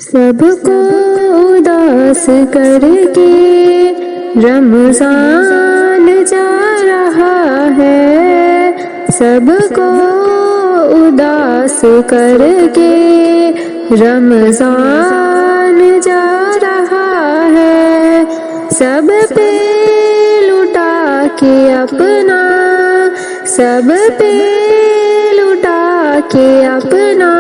سب کو اداس کر کے رمضان جا رہا ہے، سب کو اداس کر کے رمضان جا رہا ہے، سب پہ لٹا کے اپنا، سب پہ لٹا کے اپنا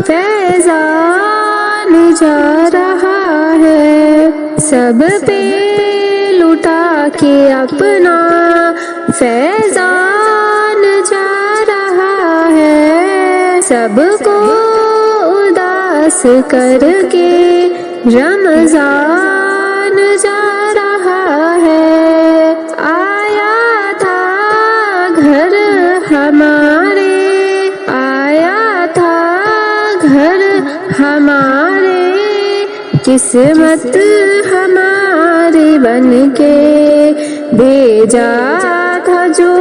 فیضان جا رہا ہے، سب پہ لٹا کے اپنا فیضان جا رہا ہے، سب کو اداس کر کے رمضان جا رہا ہے۔ آیا تھا گھر ہمارے، آیا تھا گھر ہمارے، قسمت ہماری بن کے بھیجا تھا جو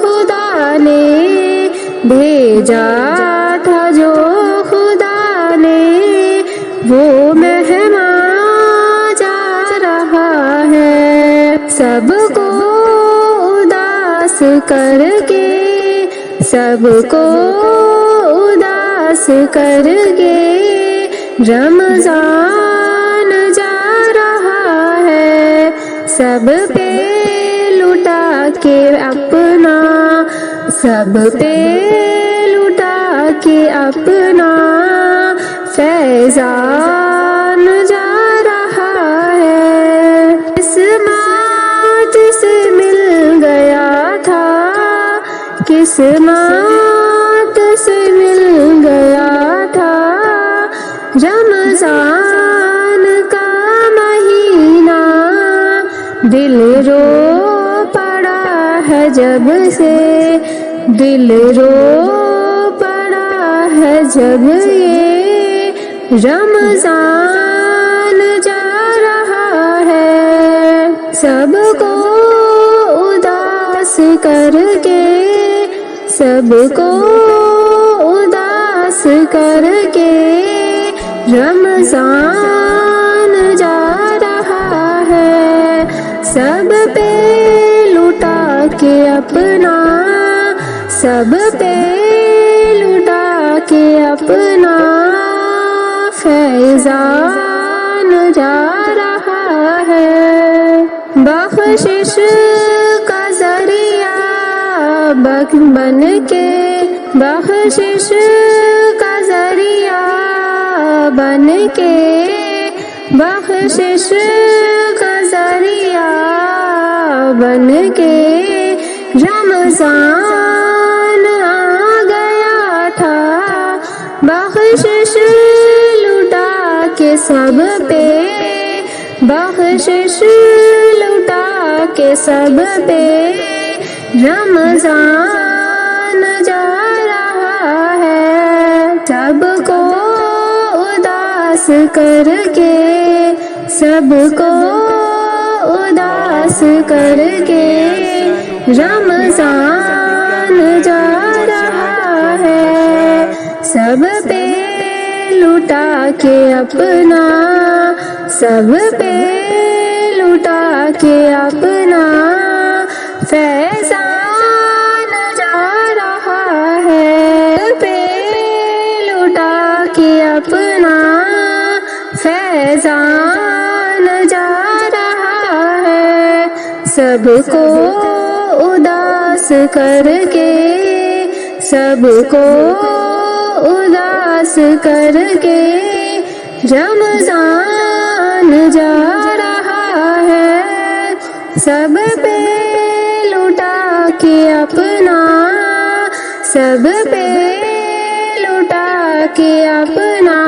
خدا نے، بھیجا تھا جو خدا نے، وہ مہمان جا رہا ہے، سب کو اداس کر کے، سب کو اداس کر کے رمضان جا رہا ہے، سب پہ لٹا کے اپنا، سب پہ لٹا کے اپنا فیضان جا رہا ہے۔ قسمت سے مل گیا تھا، قسمت سے مل گیا تھا رمضان کا مہینہ، دل رو پڑا ہے جب سے، دل رو پڑا ہے جب یہ رمضان جا رہا ہے، سب کو اداس کر کے، سب کو اداس کر کے رمضان جا رہا ہے، سب پہ لٹا کے اپنا، سب پہ لٹا کے اپنا فیضان جا رہا ہے۔ بخشش کا ذریعہ بن کے، بخشش کا ذریعہ بن کے، بخشش کا ذریعہ بن کے رمضان آ گیا تھا، بخشش لٹا کے سب پہ، بخشش لٹا کے سب پہ رمضان جا رہا ہے، سب کو اداس کر کے، سب کو اداس کر کے رمضان جا رہا ہے، سب پہ لٹا کے اپنا، سب پہ لٹا کے اپنا فیضان جا رہا ہے، سب پہ لٹا کے اپنا فیضان جا رہا ہے، سب کو اداس کر کے، سب کو اداس کر کے رمضان جا رہا ہے، سب پہ لٹا کے اپنا، سب پہ لٹا کے اپنا